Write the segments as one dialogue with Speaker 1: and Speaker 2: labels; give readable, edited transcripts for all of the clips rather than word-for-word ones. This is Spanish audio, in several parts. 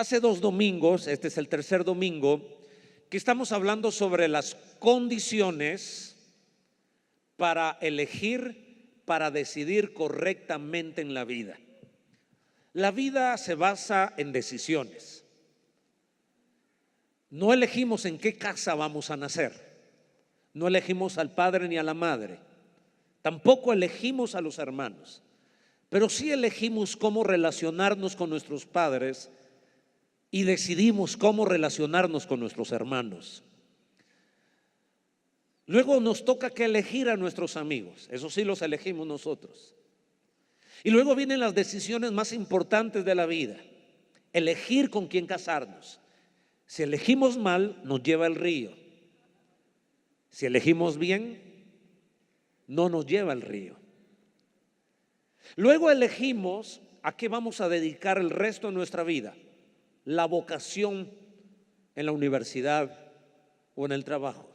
Speaker 1: Hace 2 domingos, este es el tercer domingo, que estamos hablando sobre las condiciones para elegir, para decidir correctamente en la vida. La vida se basa en decisiones. No elegimos en qué casa vamos a nacer, no elegimos al padre ni a la madre, tampoco elegimos a los hermanos, pero sí elegimos cómo relacionarnos con nuestros padres y decidimos cómo relacionarnos con nuestros hermanos. Luego nos toca que elegir a nuestros amigos, eso sí los elegimos nosotros. Y luego vienen las decisiones más importantes de la vida, elegir con quién casarnos. Si elegimos mal, nos lleva al río. Si elegimos bien, no nos lleva al río. Luego elegimos a qué vamos a dedicar el resto de nuestra vida, la vocación en la universidad o en el trabajo.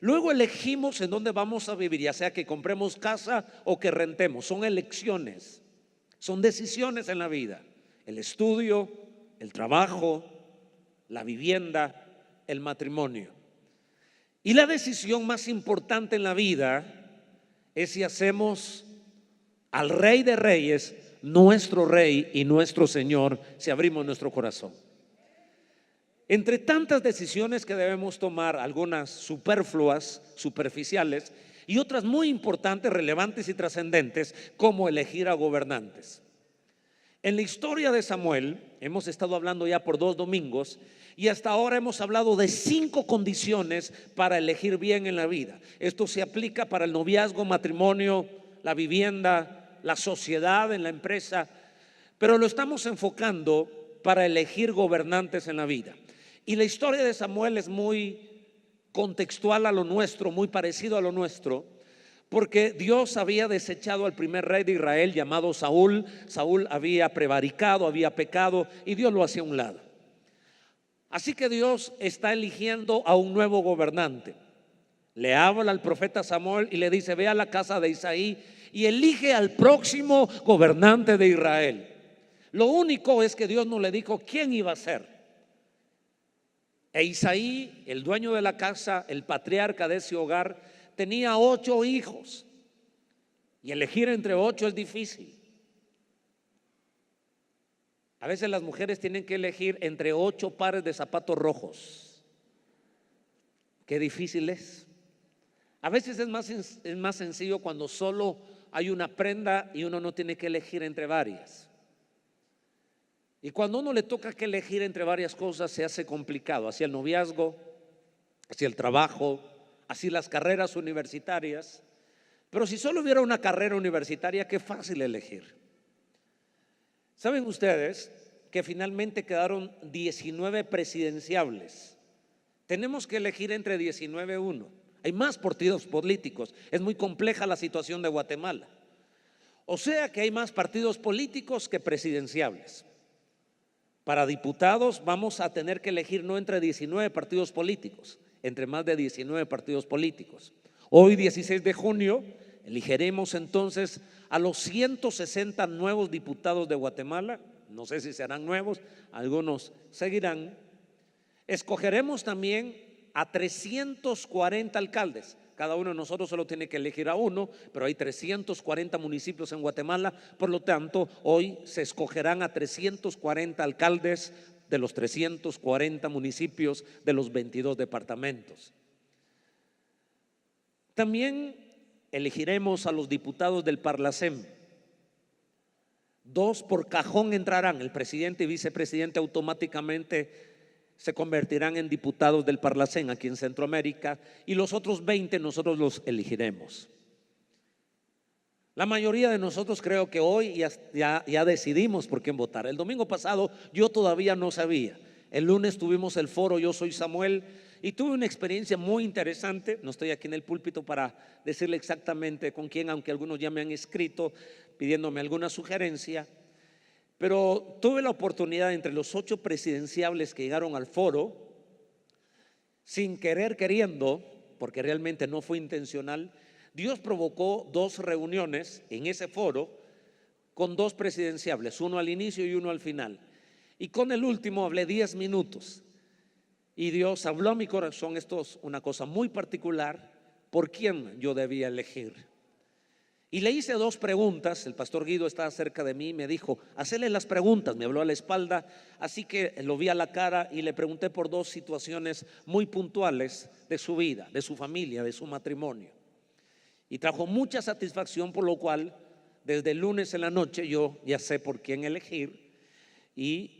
Speaker 1: Luego elegimos en dónde vamos a vivir, ya sea que compremos casa o que rentemos. Son elecciones, son decisiones en la vida. El estudio, el trabajo, la vivienda, el matrimonio. Y la decisión más importante en la vida es si hacemos al Rey de Reyes nuestro Rey y nuestro Señor, si abrimos nuestro corazón. Entre tantas decisiones que debemos tomar, algunas superfluas, superficiales, y otras muy importantes, relevantes y trascendentes, como elegir a gobernantes. En la historia de Samuel, hemos estado hablando ya por 2 domingos, y hasta ahora hemos hablado de 5 condiciones para elegir bien en la vida. Esto se aplica para el noviazgo, matrimonio, la vivienda, la sociedad, en la empresa, pero lo estamos enfocando para elegir gobernantes en la vida. Y la historia de Samuel es muy contextual a lo nuestro, muy parecido a lo nuestro, porque Dios había desechado al primer rey de Israel llamado Saúl. Saúl había prevaricado, había pecado y Dios lo hacía a un lado. Así que Dios está eligiendo a un nuevo gobernante. Le habla al profeta Samuel y le dice: ve a la casa de Isaí y elige al próximo gobernante de Israel. Lo único es que Dios no le dijo quién iba a ser. E Isaí, el dueño de la casa, el patriarca de ese hogar, tenía 8 hijos, y elegir entre 8 es difícil. A veces las mujeres tienen que elegir entre 8 pares de zapatos rojos. Qué difícil es. A veces es más sencillo cuando solo hay una prenda y uno no tiene que elegir entre varias. Y cuando uno le toca que elegir entre varias cosas, se hace complicado. Así el noviazgo, así el trabajo, así las carreras universitarias. Pero si solo hubiera una carrera universitaria, qué fácil elegir. ¿Saben ustedes que finalmente quedaron 19 presidenciables? Tenemos que elegir entre 19 uno. Hay más partidos políticos. Es muy compleja la situación de Guatemala. O sea que hay más partidos políticos que presidenciables. Para diputados vamos a tener que elegir no entre 19 partidos políticos, entre más de 19 partidos políticos. Hoy, 16 de junio, elegiremos entonces a los 160 nuevos diputados de Guatemala. No sé si serán nuevos, algunos seguirán. Escogeremos también a 340 alcaldes. Cada uno de nosotros solo tiene que elegir a uno, pero hay 340 municipios en Guatemala. Por lo tanto, hoy se escogerán a 340 alcaldes de los 340 municipios de los 22 departamentos. También elegiremos a los diputados del Parlacén. 2 por cajón entrarán, el presidente y vicepresidente automáticamente se convertirán en diputados del Parlacén aquí en Centroamérica, y los otros 20 nosotros los elegiremos. La mayoría de nosotros creo que hoy ya decidimos por quién votar. El domingo pasado yo todavía no sabía. El lunes tuvimos el foro Yo Soy Samuel y tuve una experiencia muy interesante. No estoy aquí en el púlpito para decirle exactamente con quién, aunque algunos ya me han escrito pidiéndome alguna sugerencia. Pero tuve la oportunidad, entre los 8 presidenciables que llegaron al foro, sin querer queriendo, porque realmente no fue intencional, Dios provocó 2 reuniones en ese foro con 2 presidenciables, uno al inicio y uno al final. Y con el último hablé 10 minutos. Y Dios habló a mi corazón, esto es una cosa muy particular, por quién yo debía elegir. Y le hice 2 preguntas. El pastor Guido estaba cerca de mí y me dijo: hacele las preguntas. Me habló a la espalda, así que lo vi a la cara y le pregunté por 2 situaciones muy puntuales de su vida, de su familia, de su matrimonio. Y trajo mucha satisfacción, por lo cual desde el lunes en la noche yo ya sé por quién elegir. Y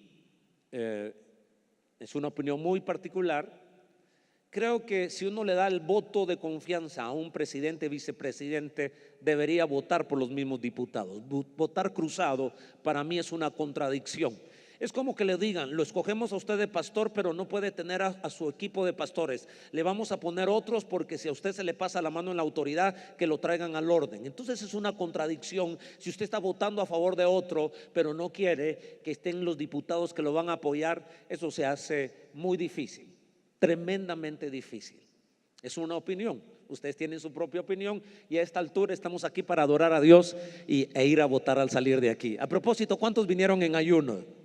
Speaker 1: es una opinión muy particular. Creo que si uno le da el voto de confianza a un presidente, vicepresidente, debería votar por los mismos diputados. Votar cruzado para mí es una contradicción. Es como que le digan: lo escogemos a usted de pastor, pero no puede tener a su equipo de pastores. Le vamos a poner otros porque si a usted se le pasa la mano en la autoridad, que lo traigan al orden. Entonces es una contradicción. Si usted está votando a favor de otro, pero no quiere que estén los diputados que lo van a apoyar, eso se hace muy difícil. Tremendamente difícil. Es una opinión. Ustedes tienen su propia opinión y a esta altura estamos aquí para adorar a Dios e ir a votar al salir de aquí. A propósito, ¿cuántos vinieron en ayuno?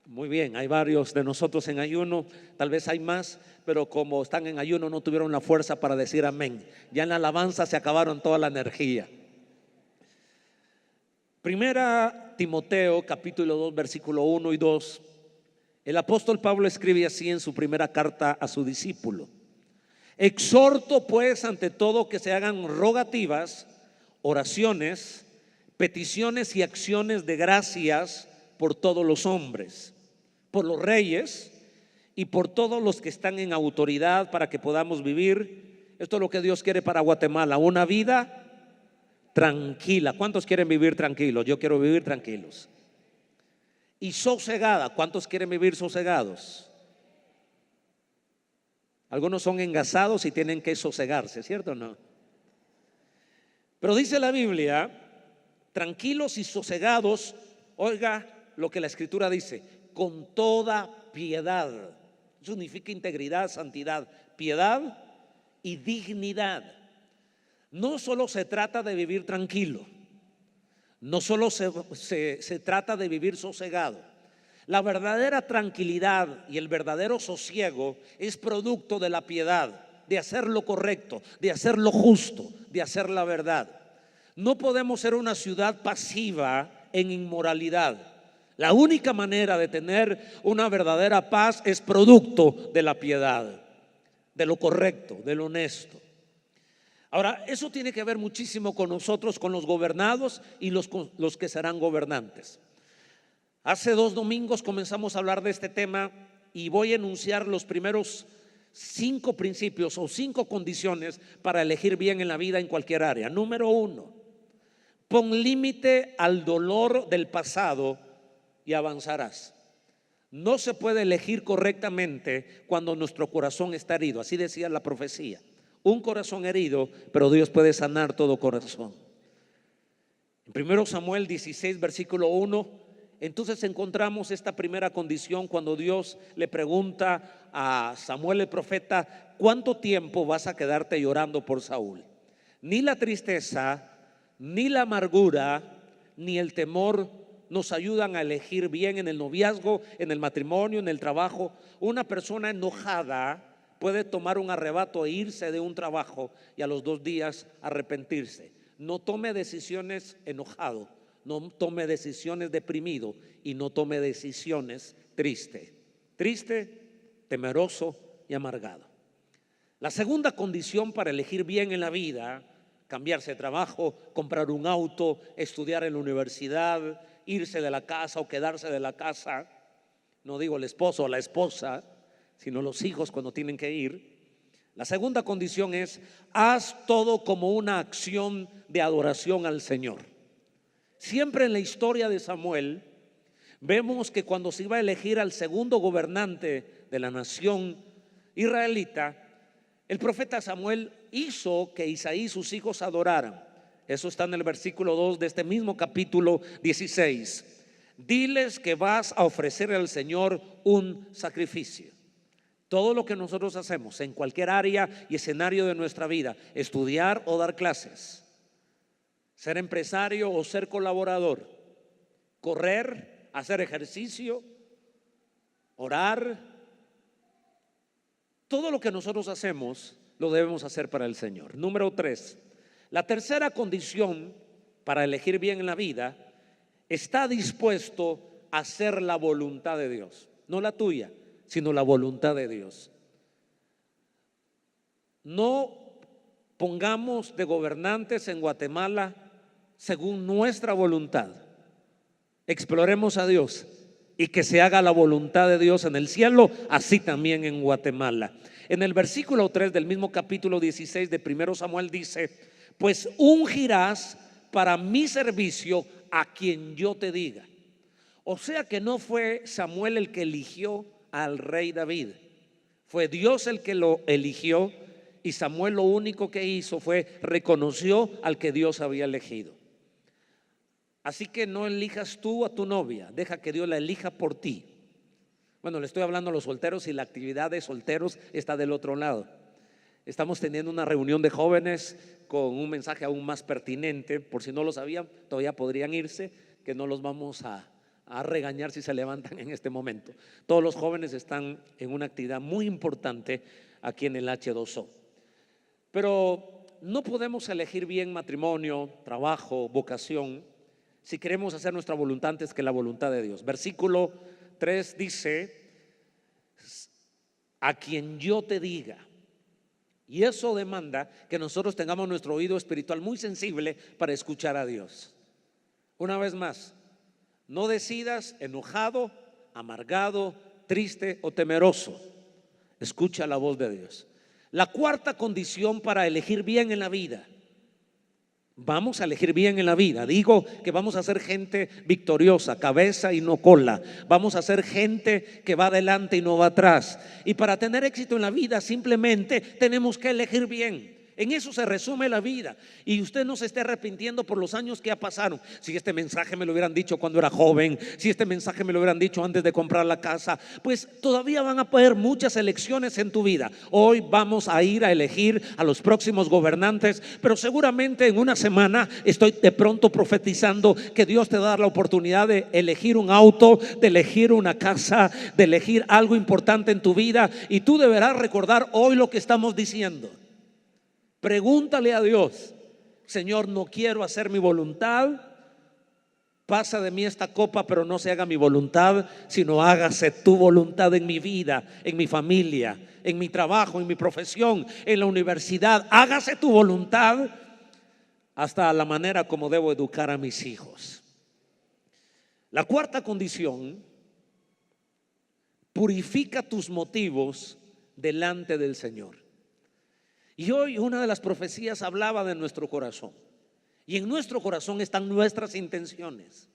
Speaker 1: Muy bien, hay varios de nosotros en ayuno. Tal vez hay más, pero como están en ayuno no tuvieron la fuerza para decir amén. Ya en la alabanza se acabaron toda la energía. Primera Timoteo capítulo 2 versículo 1 y 2. El apóstol Pablo escribe así en su primera carta a su discípulo: exhorto pues ante todo que se hagan rogativas, oraciones, peticiones y acciones de gracias por todos los hombres, por los reyes y por todos los que están en autoridad, para que podamos vivir. Esto es lo que Dios quiere para Guatemala: una vida tranquila. ¿Cuántos quieren vivir tranquilos? Yo quiero vivir tranquilos. Y sosegada. ¿Cuántos quieren vivir sosegados? Algunos son engasados y tienen que sosegarse, ¿cierto o no? Pero dice la Biblia: tranquilos y sosegados. Oiga lo que la Escritura dice: con toda piedad. Eso significa integridad, santidad, piedad y dignidad. No solo se trata de vivir tranquilo, no solo se trata de vivir sosegado. La verdadera tranquilidad y el verdadero sosiego es producto de la piedad, de hacer lo correcto, de hacer lo justo, de hacer la verdad. No podemos ser una ciudad pasiva en inmoralidad. La única manera de tener una verdadera paz es producto de la piedad, de lo correcto, de lo honesto. Ahora, eso tiene que ver muchísimo con nosotros, con los gobernados y los que serán gobernantes. Hace 2 domingos comenzamos a hablar de este tema y voy a enunciar los primeros 5 principios o 5 condiciones para elegir bien en la vida en cualquier área. Número 1, pon límite al dolor del pasado y avanzarás. No se puede elegir correctamente cuando nuestro corazón está herido. Así decía la profecía: un corazón herido, pero Dios puede sanar todo corazón. En 1 Samuel 16 versículo 1, entonces encontramos esta primera condición cuando Dios le pregunta a Samuel el profeta: ¿cuánto tiempo vas a quedarte llorando por Saúl? Ni la tristeza, ni la amargura, ni el temor nos ayudan a elegir bien en el noviazgo, en el matrimonio, en el trabajo. Una persona enojada puede tomar un arrebato e irse de un trabajo y a los 2 días arrepentirse. No tome decisiones enojado, no tome decisiones deprimido y no tome decisiones triste, temeroso y amargado. La segunda condición para elegir bien en la vida: cambiarse de trabajo, comprar un auto, estudiar en la universidad, irse de la casa o quedarse de la casa. No digo el esposo o la esposa, sino los hijos cuando tienen que ir. La segunda condición es: haz todo como una acción de adoración al Señor. Siempre en la historia de Samuel vemos que cuando se iba a elegir al segundo gobernante de la nación israelita, el profeta Samuel hizo que Isaí y sus hijos adoraran. Eso está en el versículo 2 de este mismo capítulo 16. Diles que vas a ofrecer al Señor un sacrificio. Todo lo que nosotros hacemos en cualquier área y escenario de nuestra vida, estudiar o dar clases, ser empresario o ser colaborador, correr hacer ejercicio, orar. Todo lo que nosotros hacemos lo debemos hacer para el Señor. Número 3, la tercera condición para elegir bien en la vida: está dispuesto a hacer la voluntad de Dios, no la tuya, sino la voluntad de Dios. No pongamos de gobernantes en Guatemala según nuestra voluntad. Exploremos a Dios y que se haga la voluntad de Dios en el cielo, así también en Guatemala. En el versículo 3 del mismo capítulo 16 de 1 Samuel dice: pues ungirás para mi servicio a quien yo te diga. O sea que no fue Samuel el que eligió al rey David, fue Dios el que lo eligió, y Samuel lo único que hizo fue reconoció al que Dios había elegido. Así que no elijas tú a tu novia, deja que Dios la elija por ti. Bueno, le estoy hablando a los solteros y la actividad de solteros está del otro lado. Estamos teniendo una reunión de jóvenes con un mensaje aún más pertinente. Por si no lo sabían, todavía podrían irse, que no los vamos a regañar si se levantan en este momento. Todos los jóvenes están en una actividad muy importante aquí en el H2O. Pero no podemos elegir bien matrimonio, trabajo, vocación, si queremos hacer nuestra voluntad antes que la voluntad de Dios. Versículo 3 dice: a quien yo te diga. Y eso demanda que nosotros tengamos nuestro oído espiritual muy sensible para escuchar a Dios. Una vez más, no decidas enojado, amargado, triste o temeroso. Escucha la voz de Dios. La cuarta condición para elegir bien en la vida: vamos a elegir bien en la vida. Digo que vamos a ser gente victoriosa, cabeza y no cola. Vamos a ser gente que va adelante y no va atrás. Y para tener éxito en la vida simplemente tenemos que elegir bien. En eso se resume la vida. Y usted no se esté arrepintiendo por los años que ya pasaron. Si este mensaje me lo hubieran dicho cuando era joven, si este mensaje me lo hubieran dicho antes de comprar la casa, pues todavía van a haber muchas elecciones en tu vida. Hoy vamos a ir a elegir a los próximos gobernantes, pero seguramente en una semana estoy de pronto profetizando que Dios te va a dar la oportunidad de elegir un auto, de elegir una casa, de elegir algo importante en tu vida. Y tú deberás recordar hoy lo que estamos diciendo. Pregúntale a Dios: Señor, no quiero hacer mi voluntad, pasa de mí esta copa, pero no se haga mi voluntad, sino hágase tu voluntad en mi vida, en mi familia, en mi trabajo, en mi profesión, en la universidad. Hágase tu voluntad, hasta la manera como debo educar a mis hijos. La cuarta condición: purifica tus motivos delante del Señor. Y hoy una de las profecías hablaba de nuestro corazón. Y en nuestro corazón están nuestras intenciones.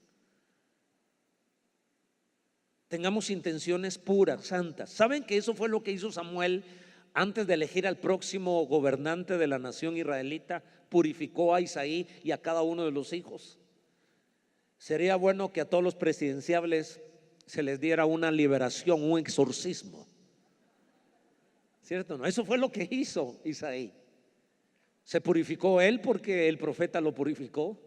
Speaker 1: Tengamos intenciones puras, santas. ¿Saben que eso fue lo que hizo Samuel antes de elegir al próximo gobernante de la nación israelita? Purificó a Isaí y a cada uno de los hijos. Sería bueno que a todos los presidenciables se les diera una liberación, un exorcismo. ¿Cierto? No, eso fue lo que hizo Isaí. Se purificó él porque el profeta lo purificó.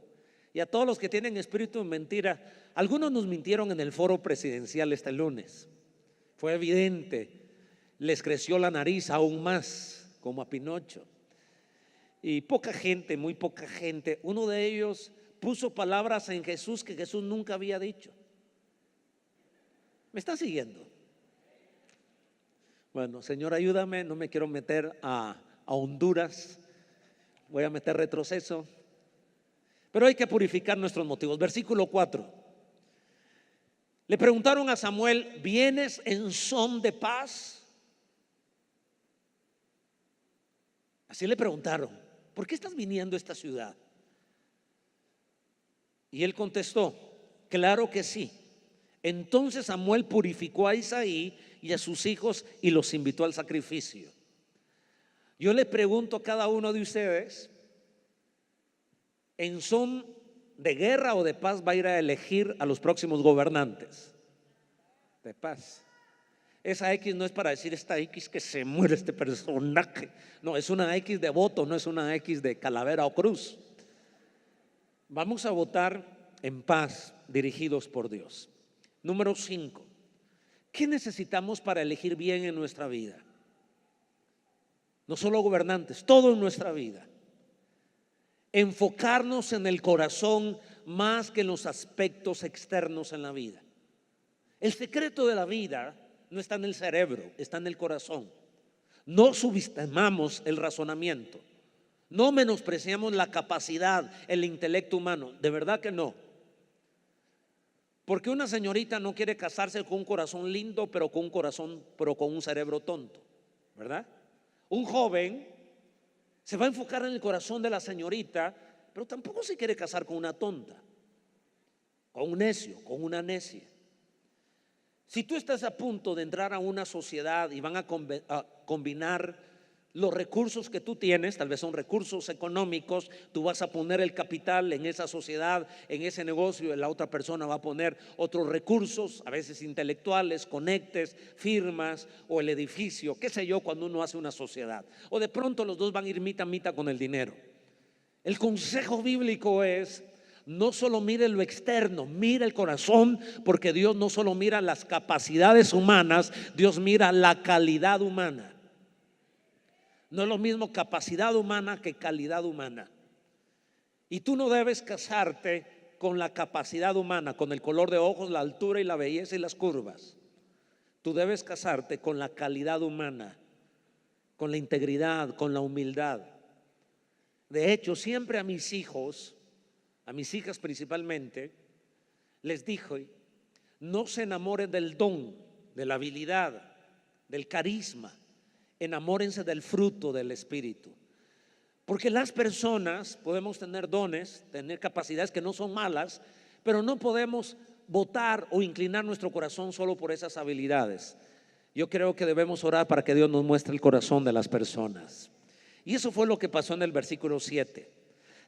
Speaker 1: Y a todos los que tienen espíritu de mentira, algunos nos mintieron en el foro presidencial este lunes. Fue evidente, les creció la nariz aún más, como a Pinocho. Y poca gente, muy poca gente, uno de ellos puso palabras en Jesús que Jesús nunca había dicho. ¿Me está siguiendo? Bueno, Señor, ayúdame, no me quiero meter a Honduras, voy a meter retroceso, pero hay que purificar nuestros motivos. Versículo 4. Le preguntaron a Samuel: ¿vienes en son de paz? Así le preguntaron: ¿por qué estás viniendo a esta ciudad? Y él contestó: claro que sí. Entonces Samuel purificó a Isaí y a sus hijos y los invitó al sacrificio. Yo le pregunto a cada uno de ustedes: ¿en son de guerra o de paz va a ir a elegir a los próximos gobernantes? De paz. Esa X no es para decir esta X que se muere este personaje. No, es una X de voto, no es una X de calavera o cruz. Vamos a votar en paz, dirigidos por Dios. Número 5. ¿Qué necesitamos para elegir bien en nuestra vida? No solo gobernantes, todo en nuestra vida. Enfocarnos en el corazón más que en los aspectos externos en la vida. El secreto de la vida no está en el cerebro, está en el corazón. No subestimamos el razonamiento, no menospreciamos la capacidad, el intelecto humano, de verdad que no. Porque una señorita no quiere casarse con un corazón lindo, pero con un cerebro tonto, ¿verdad? Un joven se va a enfocar en el corazón de la señorita, pero tampoco se quiere casar con una tonta, con un necio, con una necia. Si tú estás a punto de entrar a una sociedad y van a combinar los recursos que tú tienes, tal vez son recursos económicos, tú vas a poner el capital en esa sociedad, en ese negocio, y la otra persona va a poner otros recursos, a veces intelectuales, conectes, firmas o el edificio, qué sé yo, cuando uno hace una sociedad. O de pronto los dos van a ir mitad a mitad con el dinero. El consejo bíblico es: no solo mire lo externo, mire el corazón, porque Dios no solo mira las capacidades humanas, Dios mira la calidad humana. No es lo mismo capacidad humana que calidad humana. Y tú no debes casarte con la capacidad humana, con el color de ojos, la altura y la belleza y las curvas. Tú debes casarte con la calidad humana, con la integridad, con la humildad. De hecho, siempre a mis hijos, a mis hijas principalmente, les dije: no se enamoren del don, de la habilidad, del carisma. Enamórense del fruto del Espíritu. Porque las personas podemos tener dones, tener capacidades que no son malas, pero no podemos votar o inclinar nuestro corazón solo por esas habilidades. Yo creo que debemos orar para que Dios nos muestre el corazón de las personas. Y eso fue lo que pasó en el versículo 7.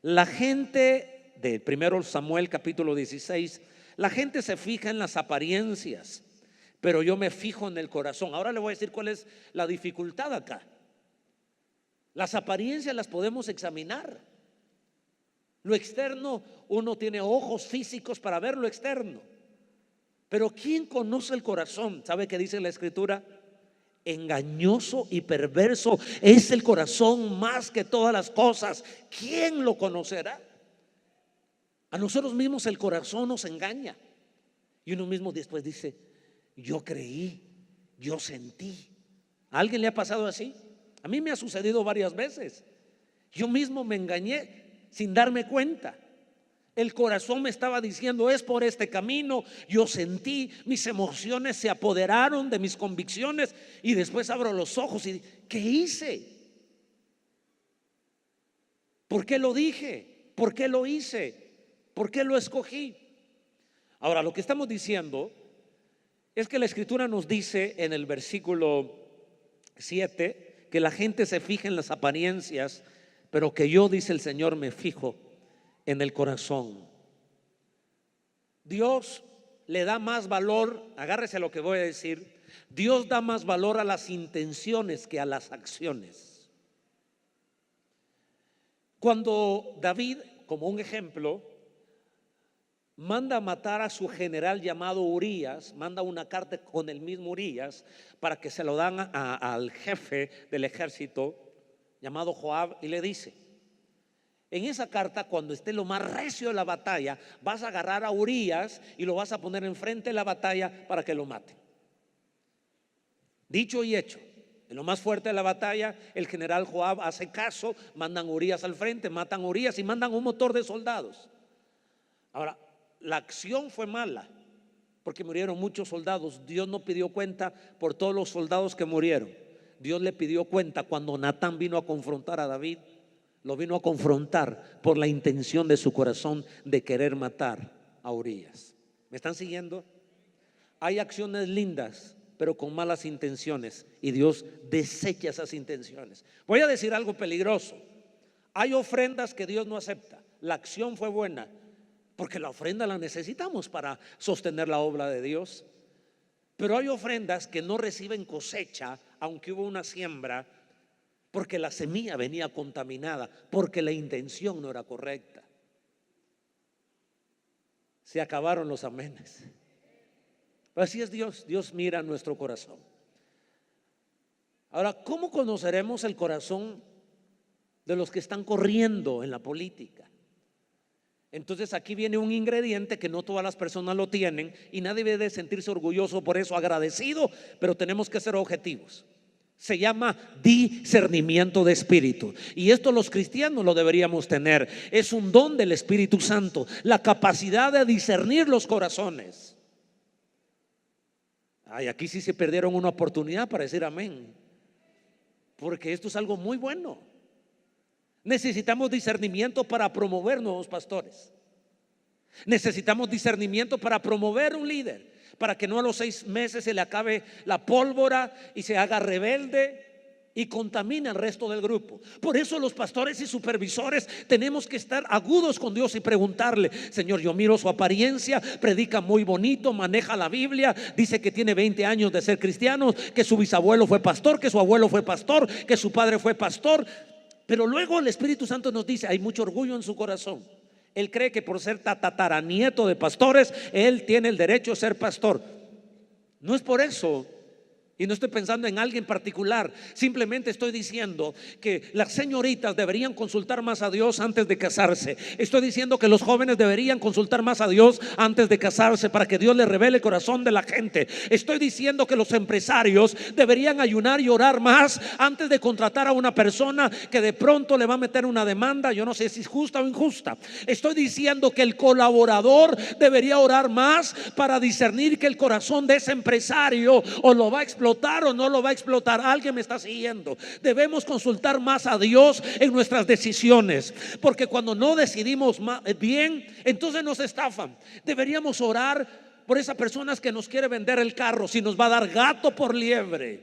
Speaker 1: La gente de 1 Samuel capítulo 16, la gente se fija en las apariencias, pero yo me fijo en el corazón. Ahora le voy a decir cuál es la dificultad acá. Las apariencias las podemos examinar. Lo externo, uno tiene ojos físicos para ver lo externo. Pero ¿quién conoce el corazón? ¿Sabe qué dice la Escritura? Engañoso y perverso es el corazón más que todas las cosas. ¿Quién lo conocerá? A nosotros mismos el corazón nos engaña. Y uno mismo después dice: yo creí, yo sentí. ¿A alguien le ha pasado así? A mí me ha sucedido varias veces. Yo mismo me engañé sin darme cuenta. El corazón me estaba diciendo: es por este camino. Yo sentí, mis emociones se apoderaron de mis convicciones, y después abro los ojos y ¿qué hice? ¿Por qué lo dije? ¿Por qué lo hice? ¿Por qué lo escogí? Ahora, lo que estamos diciendo es que la Escritura nos dice en el versículo 7 que la gente se fija en las apariencias, pero que yo, dice el Señor, me fijo en el corazón. Dios le da más valor, agárrese a lo que voy a decir, Dios da más valor a las intenciones que a las acciones. Cuando David, como un ejemplo, manda a matar a su general llamado Urías, manda una carta con el mismo Urías para que se lo dan al jefe del ejército llamado Joab, y le dice: en esa carta, cuando esté lo más recio de la batalla, vas a agarrar a Urías y lo vas a poner enfrente de la batalla para que lo mate. Dicho y hecho. En lo más fuerte de la batalla, el general Joab hace caso, mandan a Urías al frente, matan a Urías y mandan un montón de soldados. Ahora, la acción fue mala porque murieron muchos soldados. Dios no pidió cuenta por todos los soldados que murieron. Dios le pidió cuenta cuando Natán vino a confrontar a David. Lo vino a confrontar por la intención de su corazón de querer matar a Urías. ¿Me están siguiendo? Hay acciones lindas, pero con malas intenciones, y Dios desecha esas intenciones. Voy a decir algo peligroso. Hay ofrendas que Dios no acepta. La acción fue buena, porque la ofrenda la necesitamos para sostener la obra de Dios. Pero hay ofrendas que no reciben cosecha, aunque hubo una siembra, porque la semilla venía contaminada, porque la intención no era correcta. Se acabaron los amenes. Así es Dios, Dios mira nuestro corazón. Ahora, ¿cómo conoceremos el corazón de los que están corriendo en la política? Entonces aquí viene un ingrediente que no todas las personas lo tienen y nadie debe sentirse orgulloso por eso, agradecido, pero tenemos que ser objetivos. Se llama discernimiento de espíritu, y esto los cristianos lo deberíamos tener. Es un don del Espíritu Santo, la capacidad de discernir los corazones. Ay, aquí sí se perdieron una oportunidad para decir amén, porque esto es algo muy bueno. Necesitamos discernimiento para promover nuevos pastores. Necesitamos discernimiento para promover un líder, para que no a los 6 meses se le acabe la pólvora y se haga rebelde y contamine al resto del grupo. Por eso los pastores y supervisores tenemos que estar agudos con Dios y preguntarle: Señor, yo miro su apariencia, predica muy bonito, maneja la Biblia, dice que tiene 20 años de ser cristiano, que su bisabuelo fue pastor, que su abuelo fue pastor, que su padre fue pastor. Pero luego el Espíritu Santo nos dice: hay mucho orgullo en su corazón. Él cree que por ser tataranieto de pastores, él tiene el derecho a ser pastor. No es por eso. Y no estoy pensando en alguien particular. Simplemente estoy diciendo que las señoritas deberían consultar más a Dios antes de casarse. Estoy diciendo que los jóvenes deberían consultar más a Dios antes de casarse, para que Dios les revele el corazón de la gente. Estoy diciendo que los empresarios deberían ayunar y orar más antes de contratar a una persona que de pronto le va a meter una demanda. Yo no sé si es justa o injusta. Estoy diciendo que el colaborador debería orar más para discernir que el corazón de ese empresario o lo va a explotar o no lo va a explotar. Alguien me está siguiendo. Debemos consultar más a Dios en nuestras decisiones, porque cuando no decidimos bien, entonces nos estafan. Deberíamos orar por esas personas que nos quiere vender el carro, si nos va a dar gato por liebre.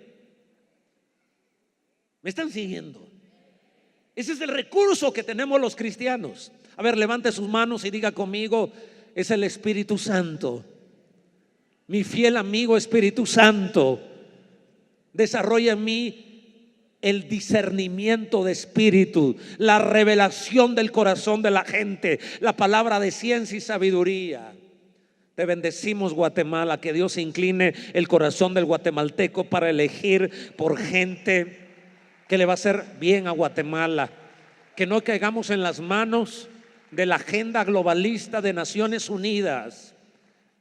Speaker 1: ¿Me están siguiendo? Ese es el recurso que tenemos los cristianos. A ver, levante sus manos y diga conmigo: es el Espíritu Santo. Mi fiel amigo Espíritu Santo, desarrolla en mí el discernimiento de espíritu, la revelación del corazón de la gente, la palabra de ciencia y sabiduría. Te bendecimos, Guatemala, que Dios incline el corazón del guatemalteco para elegir por gente que le va a hacer bien a Guatemala. Que no caigamos en las manos de la agenda globalista de Naciones Unidas,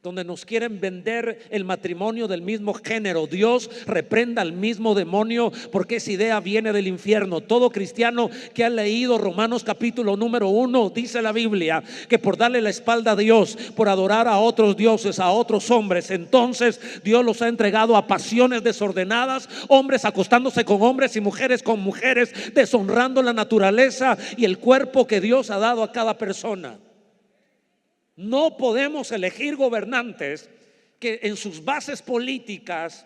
Speaker 1: donde nos quieren vender el matrimonio del mismo género. Dios reprenda al mismo demonio, porque esa idea viene del infierno. Todo cristiano que ha leído Romanos capítulo número 1, dice la Biblia que por darle la espalda a Dios, por adorar a otros dioses, a otros hombres, entonces Dios los ha entregado a pasiones desordenadas, hombres acostándose con hombres y mujeres con mujeres, deshonrando la naturaleza y el cuerpo que Dios ha dado a cada persona. No podemos elegir gobernantes que en sus bases políticas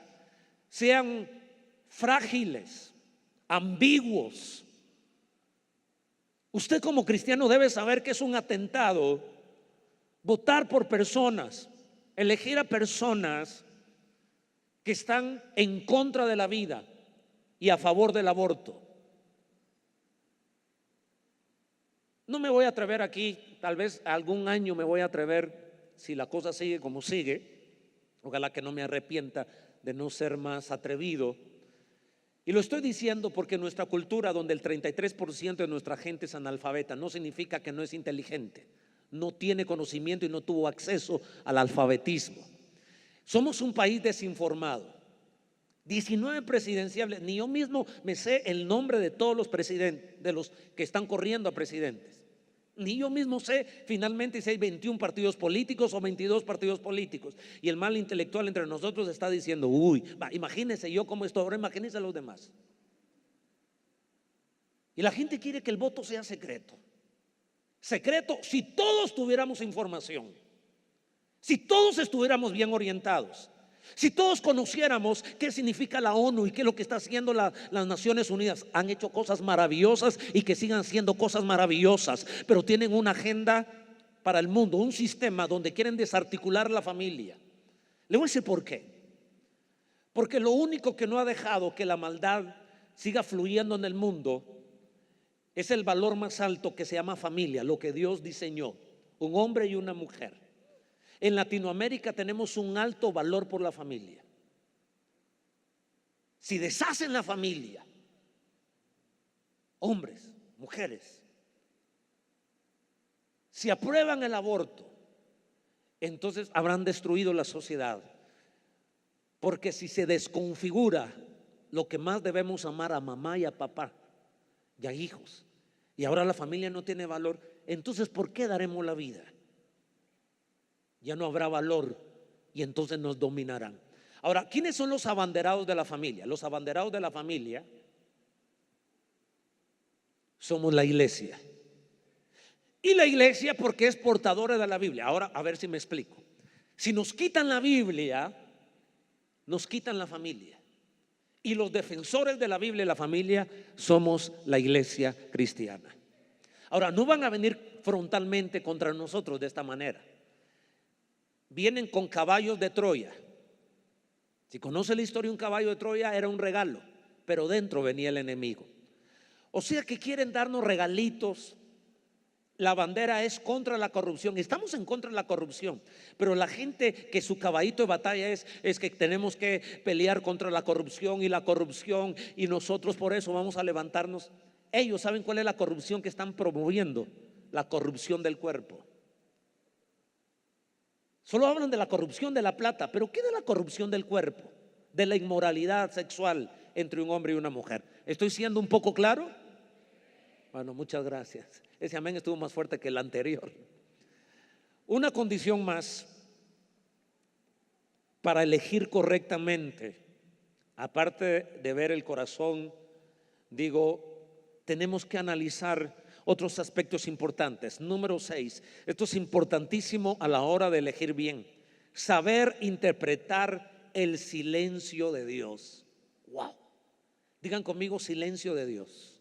Speaker 1: sean frágiles, ambiguos. Usted como cristiano debe saber que es un atentado votar por personas, elegir a personas que están en contra de la vida y a favor del aborto. No me voy a atrever aquí, tal vez algún año me voy a atrever, si la cosa sigue como sigue. Ojalá que no me arrepienta de no ser más atrevido. Y lo estoy diciendo porque nuestra cultura, donde el 33% de nuestra gente es analfabeta, no significa que no es inteligente, no tiene conocimiento y no tuvo acceso al alfabetismo. Somos un país desinformado. 19 presidenciables, ni yo mismo me sé el nombre de todos los presidentes, de los que están corriendo a presidentes. Ni yo mismo sé finalmente si hay 21 partidos políticos o 22 partidos políticos. Y el mal intelectual entre nosotros está diciendo: uy, imagínense yo cómo estoy ahora, imagínense a los demás. Y la gente quiere que el voto sea secreto. Secreto si todos tuviéramos información, si todos estuviéramos bien orientados, si todos conociéramos qué significa la ONU y qué es lo que está haciendo las Naciones Unidas. Han hecho cosas maravillosas y que sigan haciendo cosas maravillosas, pero tienen una agenda para el mundo, un sistema donde quieren desarticular la familia. Le voy a decir por qué. Porque lo único que no ha dejado que la maldad siga fluyendo en el mundo es el valor más alto que se llama familia, lo que Dios diseñó, un hombre y una mujer. En Latinoamérica tenemos un alto valor por la familia. Si deshacen la familia, hombres, mujeres, si aprueban el aborto, entonces habrán destruido la sociedad. Porque si se desconfigura lo que más debemos amar, a mamá y a papá y a hijos, y ahora la familia no tiene valor, entonces ¿por qué daremos la vida? Ya no habrá valor y entonces nos dominarán. Ahora, ¿quiénes son los abanderados de la familia? Los abanderados de la familia somos la iglesia. Y la iglesia porque es portadora de la Biblia. Ahora, a ver si me explico. Si nos quitan la Biblia, nos quitan la familia. Y los defensores de la Biblia y la familia somos la iglesia cristiana. Ahora, no van a venir frontalmente contra nosotros de esta manera. Vienen con caballos de Troya. Si conoce la historia, un caballo de Troya era un regalo, pero dentro venía el enemigo. O sea que quieren darnos regalitos. La bandera es contra la corrupción. Estamos en contra de la corrupción, pero la gente que su caballito de batalla es que tenemos que pelear contra la corrupción y nosotros por eso vamos a levantarnos. Ellos saben cuál es la corrupción que están promoviendo: la corrupción del cuerpo. Solo hablan de la corrupción de la plata, pero ¿qué de la corrupción del cuerpo? De la inmoralidad sexual entre un hombre y una mujer. ¿Estoy siendo un poco claro? Bueno, muchas gracias. Ese amén estuvo más fuerte que el anterior. Una condición más para elegir correctamente, aparte de ver el corazón, tenemos que analizar otros aspectos importantes. Número 6, esto es importantísimo a la hora de elegir bien: saber interpretar el silencio de Dios. Wow. Digan conmigo: silencio de Dios.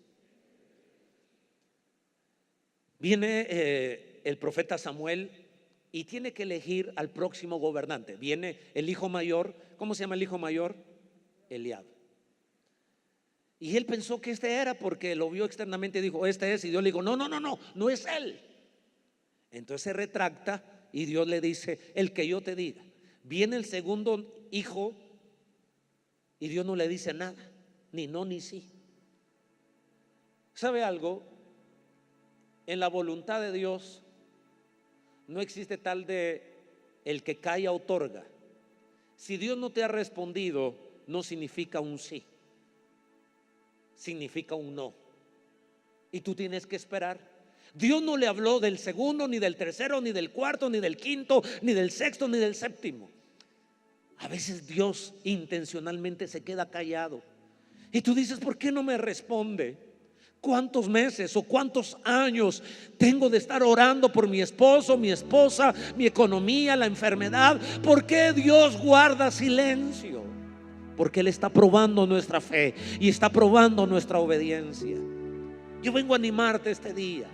Speaker 1: Viene el profeta Samuel y tiene que elegir al próximo gobernante. Viene el hijo mayor. ¿Cómo se llama el hijo mayor? Eliab. Y él pensó que este era, porque lo vio externamente y dijo: este es. Y Dios le dijo: no es él. Entonces se retracta y Dios le dice: el que yo te diga. Viene el segundo hijo y Dios no le dice nada, ni no ni sí. ¿Sabe algo? En la voluntad de Dios no existe tal de el que calla otorga. Si Dios no te ha respondido, no significa un sí, significa un no. Y tú tienes que esperar. Dios no le habló del segundo, ni del tercero, ni del cuarto, ni del quinto, ni del sexto, ni del séptimo. A veces Dios intencionalmente se queda callado y tú dices: ¿por qué no me responde? ¿Cuántos meses o cuántos años tengo de estar orando por mi esposo, mi esposa, mi economía, la enfermedad? ¿Por qué Dios guarda silencio? Porque Él está probando nuestra fe y está probando nuestra obediencia. Yo vengo a animarte este día,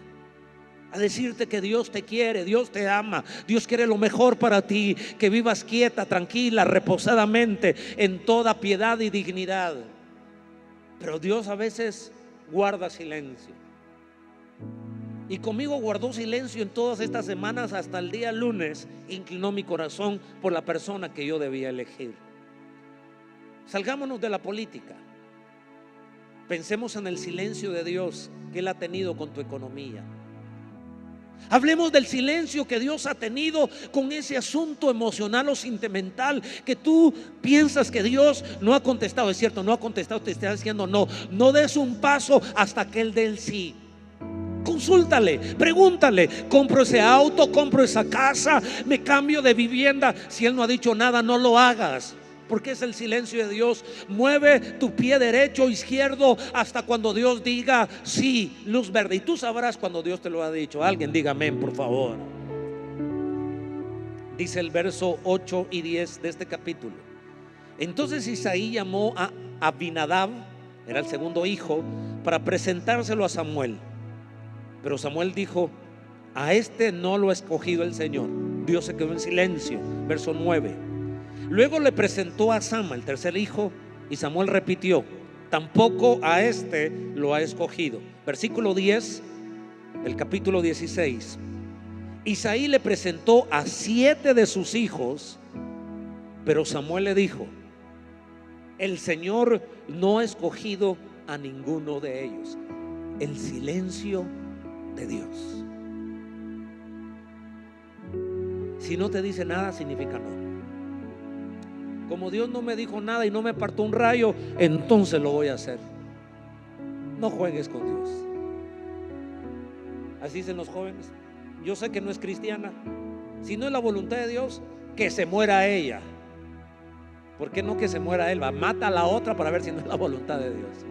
Speaker 1: a decirte que Dios te quiere, Dios te ama, Dios quiere lo mejor para ti, que vivas quieta, tranquila, reposadamente, en toda piedad y dignidad. Pero Dios a veces guarda silencio. Y conmigo guardó silencio en todas estas semanas. Hasta el día lunes inclinó mi corazón por la persona que yo debía elegir. Salgámonos de la política. Pensemos en el silencio de Dios que Él ha tenido con tu economía. Hablemos del silencio que Dios ha tenido con ese asunto emocional o sentimental que tú piensas que Dios no ha contestado. Es cierto, no ha contestado, te está diciendo no. No des un paso hasta que Él dé el sí. Consúltale, pregúntale: compro ese auto, compro esa casa, me cambio de vivienda. Si Él no ha dicho nada, no lo hagas, porque es el silencio de Dios. Mueve tu pie derecho o izquierdo hasta cuando Dios diga sí, luz verde. Y tú sabrás cuando Dios te lo ha dicho. Alguien diga amén, por favor. Dice el verso 8 y 10 de este capítulo: entonces Isaí llamó a Abinadab, era el segundo hijo, para presentárselo a Samuel. Pero Samuel dijo: a este no lo ha escogido el Señor. Dios se quedó en silencio. Verso 9. Luego le presentó a Sama, el tercer hijo, y Samuel repitió: tampoco a este lo ha escogido. Versículo 10 del capítulo 16. Isaí le presentó a 7 de sus hijos, pero Samuel le dijo: el Señor no ha escogido a ninguno de ellos. El silencio de Dios. Si no te dice nada, significa no. Como Dios no me dijo nada y no me apartó un rayo, entonces lo voy a hacer. No juegues con Dios. Así dicen los jóvenes: yo sé que no es cristiana. Si no es la voluntad de Dios, que se muera ella. ¿Por qué no que se muera él? Mata a la otra para ver si no es la voluntad de Dios.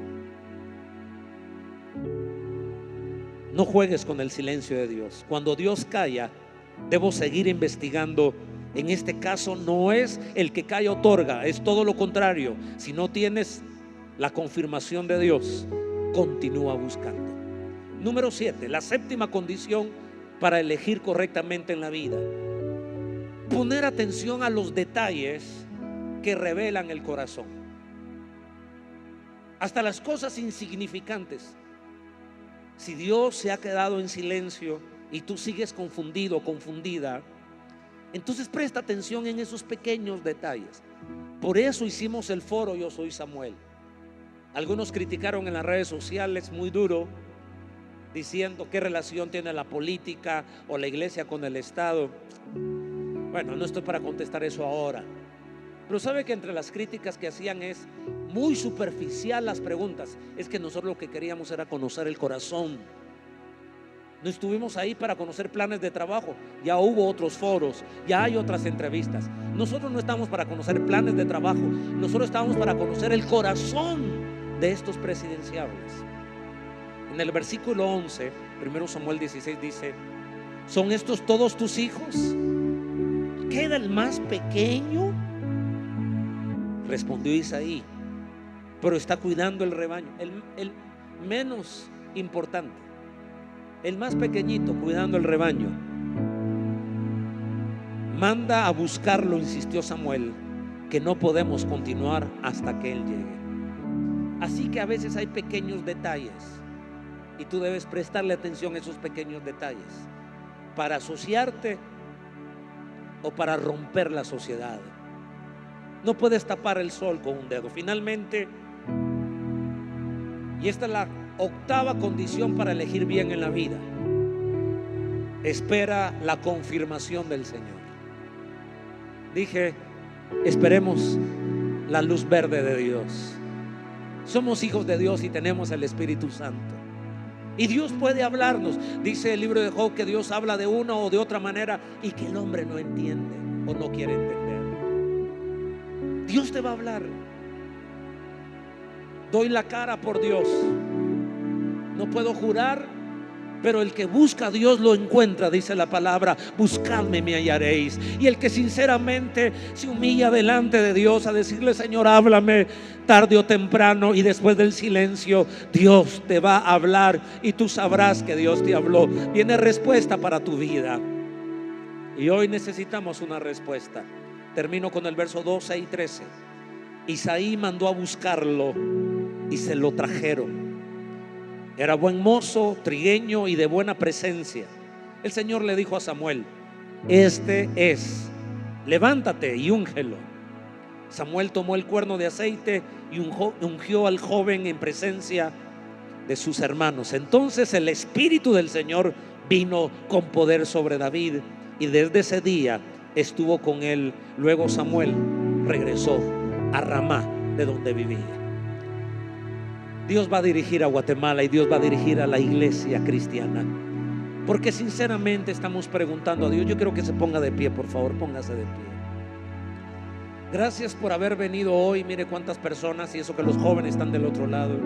Speaker 1: No juegues con el silencio de Dios. Cuando Dios calla, debo seguir investigando. En este caso no es el que calla otorga, es todo lo contrario. Si no tienes la confirmación de Dios, continúa buscando. Número 7, la séptima condición para elegir correctamente en la vida: poner atención a los detalles que revelan el corazón. Hasta las cosas insignificantes. Si Dios se ha quedado en silencio y tú sigues confundido o confundida, entonces presta atención en esos pequeños detalles. Por eso hicimos el foro Yo Soy Samuel. Algunos criticaron en las redes sociales muy duro, diciendo qué relación tiene la política o la iglesia con el Estado. Bueno, no estoy para contestar eso ahora, pero sabe que entre las críticas que hacían es muy superficial las preguntas. Es que nosotros lo que queríamos era conocer el corazón. No estuvimos ahí para conocer planes de trabajo. Ya hubo otros foros, ya hay otras entrevistas. Nosotros no estamos para conocer planes de trabajo. Nosotros estamos para conocer el corazón de estos presidenciables. En el versículo 11, 1 Samuel 16 dice: ¿son estos todos tus hijos? ¿Queda el más pequeño? Respondió Isaí: pero está cuidando el rebaño. El menos importante, el más pequeñito, cuidando el rebaño. Manda a buscarlo, insistió Samuel, que no podemos continuar hasta que él llegue. Así que a veces hay pequeños detalles y tú debes prestarle atención a esos pequeños detalles para asociarte o para romper la sociedad. No puedes tapar el sol con un dedo. Finalmente, y esta es la octava condición para elegir bien en la vida: espera la confirmación del Señor. Dije, esperemos la luz verde de Dios. Somos hijos de Dios y tenemos el Espíritu Santo. Y Dios puede hablarnos. Dice el libro de Job que Dios habla de una o de otra manera y que el hombre no entiende o no quiere entender. Dios te va a hablar. Doy la cara por Dios. No puedo jurar, pero el que busca a Dios lo encuentra, dice la palabra: buscadme y me hallaréis. Y el que sinceramente se humilla delante de Dios a decirle: Señor, háblame, tarde o temprano, y después del silencio Dios te va a hablar y tú sabrás que Dios te habló. Viene respuesta para tu vida y hoy necesitamos una respuesta. Termino con el verso 12 y 13. Isaí mandó a buscarlo y se lo trajeron. Era buen mozo, trigueño y de buena presencia. El Señor le dijo a Samuel: este es, levántate y úngelo. Samuel tomó el cuerno de aceite y ungió al joven en presencia de sus hermanos. Entonces el Espíritu del Señor vino con poder sobre David y desde ese día estuvo con él. Luego Samuel regresó a Ramá, de donde vivía. Dios va a dirigir a Guatemala y Dios va a dirigir a la iglesia cristiana, porque sinceramente estamos preguntando a Dios. Yo quiero que se ponga de pie, por favor, póngase de pie. Gracias por haber venido hoy. Mire cuántas personas, y eso que los jóvenes están del otro lado.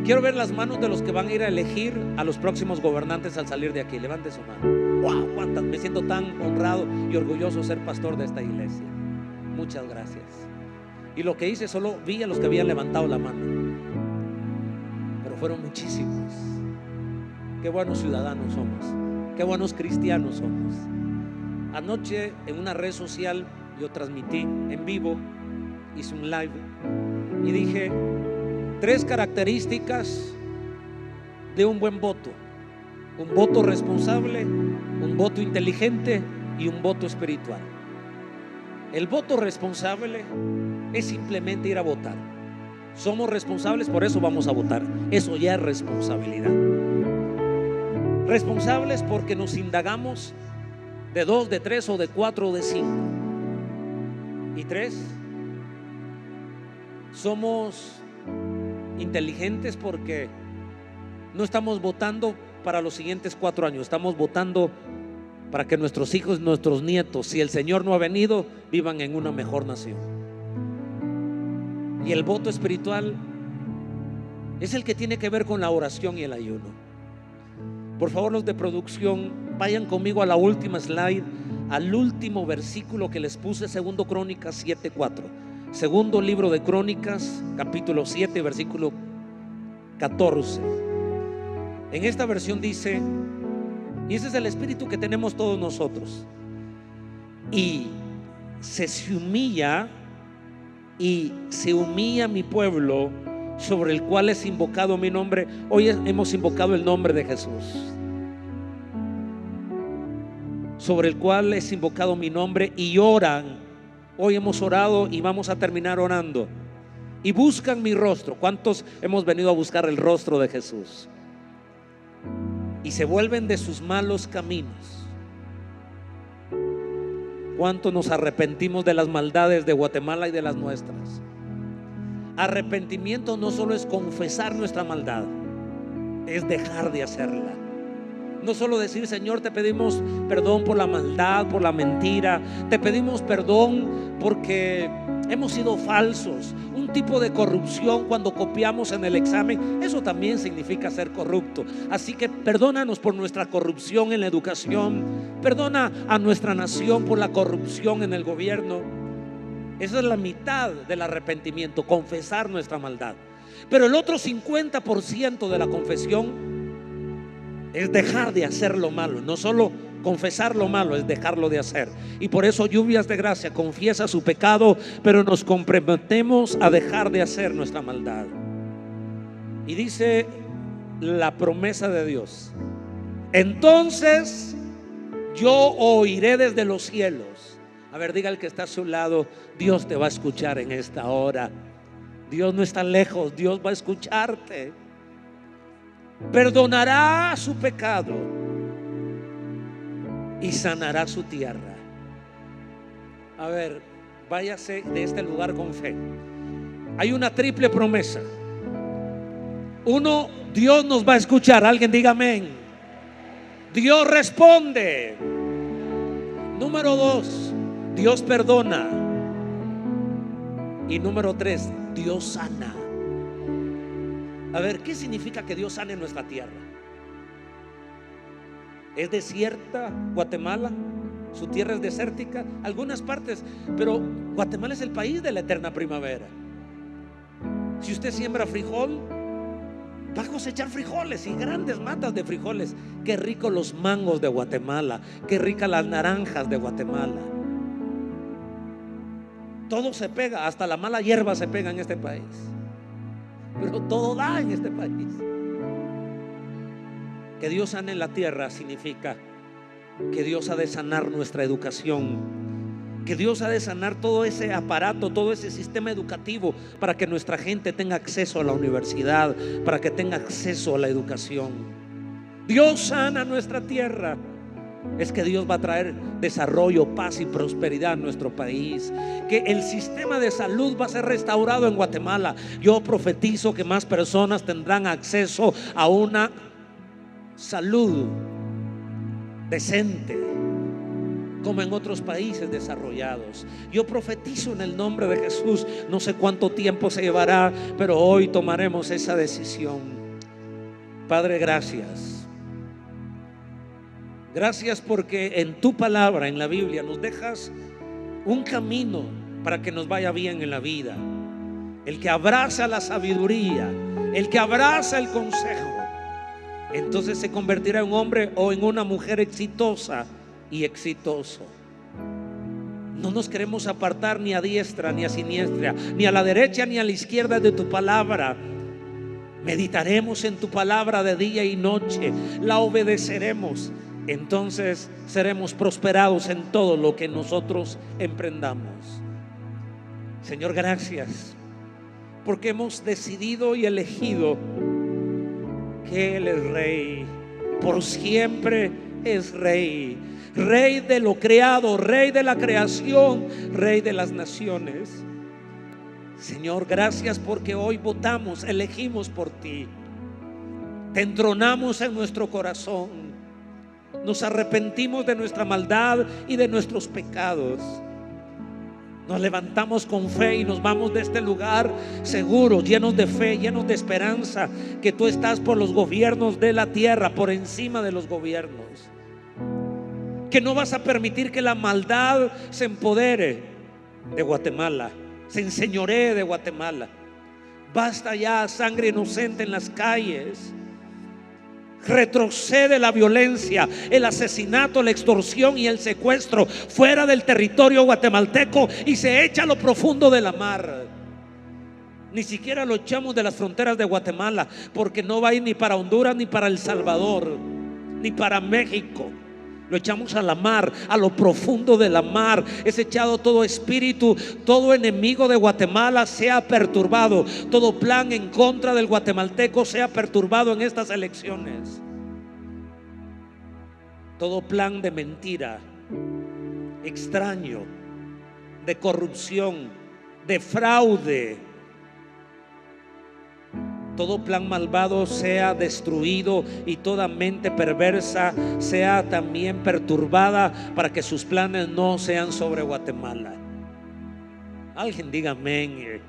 Speaker 1: Quiero ver las manos de los que van a ir a elegir a los próximos gobernantes al salir de aquí. Levante su mano. Wow, cuántas. Me siento tan honrado y orgulloso de ser pastor de esta iglesia. Muchas gracias. Y lo que hice, solo vi a los que habían levantado la mano, pero fueron muchísimos. Qué buenos ciudadanos somos, qué buenos cristianos somos. Anoche en una red social yo transmití en vivo, hice un live y dije 3 características de un buen voto. un voto responsable, un voto inteligente y un voto espiritual. El voto responsable es simplemente ir a votar. Somos responsables, por eso vamos a votar. Eso ya es responsabilidad. Responsables porque nos indagamos de 2, de 3 o de 4 o de 5. Y 3, somos inteligentes porque no estamos votando para los siguientes 4 años, estamos votando para que nuestros hijos, nuestros nietos, si el Señor no ha venido, vivan en una mejor nación. Y el voto espiritual es el que tiene que ver con la oración y el ayuno. Por favor, los de producción, vayan conmigo a la última slide, al último versículo que les puse, 2 Crónicas 7:4. Segundo libro de Crónicas, capítulo 7, versículo 14. En esta versión dice, y ese es el espíritu que tenemos todos nosotros: y se humilla mi pueblo, sobre el cual es invocado mi nombre. Hoy hemos invocado el nombre de Jesús, sobre el cual es invocado mi nombre, y oran. Hoy hemos orado y vamos a terminar orando. Y buscan mi rostro. ¿Cuántos hemos venido a buscar el rostro de Jesús? Y se vuelven de sus malos caminos. ¿Cuántos nos arrepentimos de las maldades de Guatemala y de las nuestras? Arrepentimiento no solo es confesar nuestra maldad, es dejar de hacerla. No solo decir: Señor, te pedimos perdón por la maldad, por la mentira, te pedimos perdón porque hemos sido falsos. Un tipo de corrupción cuando copiamos en el examen, eso también significa ser corrupto. Así que perdónanos por nuestra corrupción en la educación, perdona a nuestra nación por la corrupción en el gobierno. Esa es la mitad del arrepentimiento, confesar nuestra maldad. Pero el otro 50% de la confesión es dejar de hacer lo malo. No solo confesar lo malo, es dejarlo de hacer. Y por eso Lluvias de Gracia confiesa su pecado, pero nos comprometemos a dejar de hacer nuestra maldad. Y dice la promesa de Dios: entonces yo oiré desde los cielos. A ver, diga al que está a su lado: Dios te va a escuchar en esta hora. Dios no está lejos, Dios va a escucharte. Perdonará su pecado y sanará su tierra. A ver, váyase de este lugar con fe. Hay una triple promesa. 1, Dios nos va a escuchar. Alguien diga amén. Dios responde. Número 2, Dios perdona. Y número 3, Dios sana. A ver, ¿qué significa que Dios sane nuestra tierra? ¿Es desierta Guatemala? ¿Su tierra es desértica? Algunas partes, pero Guatemala es el país de la eterna primavera. Si usted siembra frijol, va a cosechar frijoles y grandes matas de frijoles. Qué rico los mangos de Guatemala, qué ricas las naranjas de Guatemala. Todo se pega, hasta la mala hierba se pega en este país. Pero todo da en este país. Que Dios sane la tierra significa que Dios ha de sanar nuestra educación, que Dios ha de sanar todo ese aparato, todo ese sistema educativo, para que nuestra gente tenga acceso a la universidad, para que tenga acceso a la educación. Dios sana nuestra tierra. Es que Dios va a traer desarrollo, paz y prosperidad a nuestro país. Que el sistema de salud va a ser restaurado en Guatemala. Yo profetizo que más personas tendrán acceso a una salud decente, como en otros países desarrollados. Yo profetizo en el nombre de Jesús. No sé cuánto tiempo se llevará, pero hoy tomaremos esa decisión. Padre, gracias. Gracias porque en tu palabra, en la Biblia, nos dejas un camino para que nos vaya bien en la vida. El que abraza la sabiduría, el que abraza el consejo, entonces se convertirá en un hombre o en una mujer exitosa y exitoso. No nos queremos apartar ni a diestra ni a siniestra, ni a la derecha ni a la izquierda de tu palabra. meditaremos en tu palabra de día y noche, la obedeceremos. Entonces seremos prosperados en todo lo que nosotros emprendamos. Señor, gracias porque hemos decidido y elegido que Él es Rey, por siempre es Rey, Rey de lo creado, Rey de la creación, Rey de las naciones. Señor, gracias porque hoy votamos, elegimos por ti, te entronamos en nuestro corazón, nos arrepentimos de nuestra maldad y de nuestros pecados. Nos levantamos con fe y nos vamos de este lugar seguros, llenos de fe, llenos de esperanza, que tú estás por los gobiernos de la tierra, por encima de los gobiernos, que no vas a permitir que la maldad se empodere de Guatemala, se enseñoree de Guatemala. Basta ya sangre inocente en las calles. Retrocede la violencia, el asesinato, la extorsión y el secuestro fuera del territorio guatemalteco y se echa a lo profundo de la mar. Ni siquiera lo echamos de las fronteras de Guatemala, porque no va a ir ni para Honduras, ni para El Salvador, ni para México. Lo echamos a la mar, a lo profundo de la mar. Es echado todo espíritu, todo enemigo de Guatemala sea perturbado. Todo plan en contra del guatemalteco sea perturbado en estas elecciones. Todo plan de mentira, extraño, de corrupción, de fraude, todo plan malvado sea destruido y toda mente perversa sea también perturbada para que sus planes no sean sobre Guatemala. Alguien diga amén.